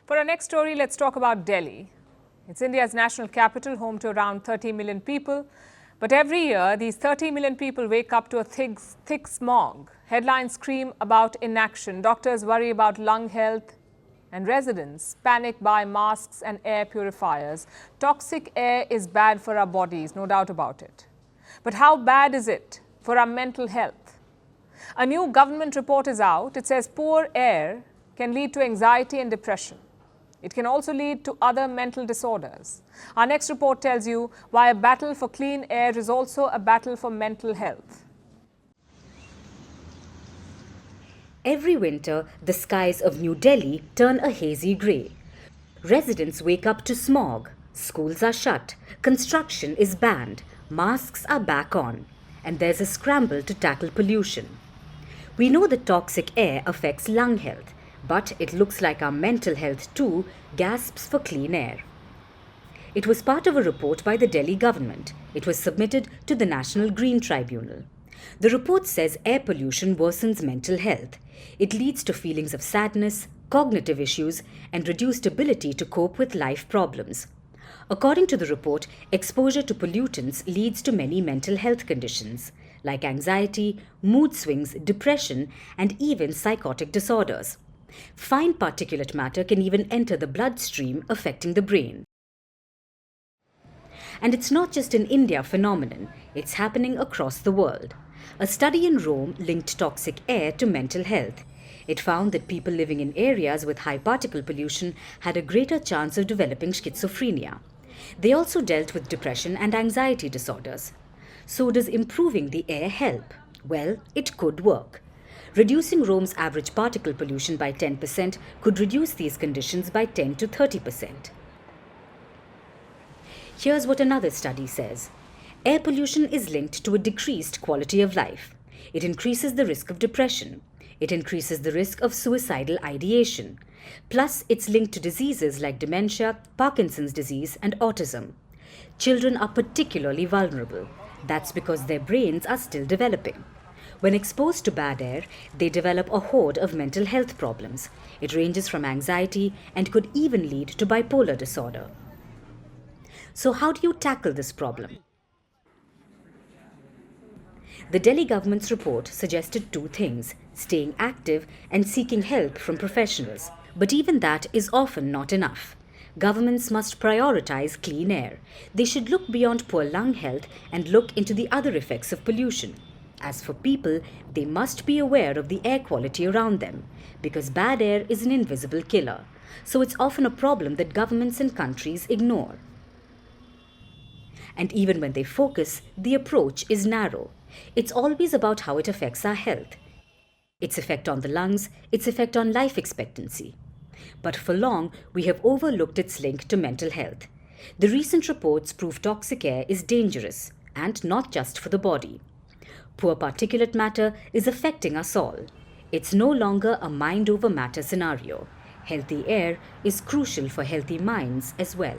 For our next story, let's talk about Delhi. It's India's national capital, home to around 30 million people. But every year, these 30 million people wake up to a thick smog. Headlines scream about inaction. Doctors worry about lung health. And residents panic by masks and air purifiers. Toxic air is bad for our bodies, no doubt about it. But how bad is it for our mental health? A new government report is out. It says poor air can lead to anxiety and depression. It can also lead to other mental disorders. Our next report tells you why a battle for clean air is also a battle for mental health. Every winter, the skies of New Delhi turn a hazy grey. Residents wake up to smog. Schools are shut. Construction is banned. Masks are back on. And there's a scramble to tackle pollution. We know that toxic air affects lung health. But it looks like our mental health too gasps for clean air. It was part of a report by the Delhi government. It was submitted to the National Green Tribunal. The report says air pollution worsens mental health. It leads to feelings of sadness, cognitive issues, and reduced ability to cope with life problems. According to the report, exposure to pollutants leads to many mental health conditions, like anxiety, mood swings, depression, and even psychotic disorders. Fine particulate matter can even enter the bloodstream, affecting the brain. And it's not just an India phenomenon, it's happening across the world. A study in Rome linked toxic air to mental health. It found that people living in areas with high particle pollution had a greater chance of developing schizophrenia. They also dealt with depression and anxiety disorders. So does improving the air help? Well, it could work. Reducing Rome's average particle pollution by 10% could reduce these conditions by 10 to 30%. Here's what another study says. Air pollution is linked to a decreased quality of life. It increases the risk of depression. It increases the risk of suicidal ideation. Plus, it's linked to diseases like dementia, Parkinson's disease, and autism. Children are particularly vulnerable. That's because their brains are still developing. When exposed to bad air, they develop a horde of mental health problems. It ranges from anxiety and could even lead to bipolar disorder. So how do you tackle this problem? The Delhi government's report suggested two things: staying active and seeking help from professionals. But even that is often not enough. Governments must prioritize clean air. They should look beyond poor lung health and look into the other effects of pollution. As for people, they must be aware of the air quality around them, because bad air is an invisible killer. So it's often a problem that governments and countries ignore. And even when they focus, the approach is narrow. It's always about how it affects our health, its effect on the lungs, its effect on life expectancy. But for long, we have overlooked its link to mental health. The recent reports prove toxic air is dangerous, and not just for the body. Poor particulate matter is affecting us all. It's no longer a mind over matter scenario. Healthy air is crucial for healthy minds as well.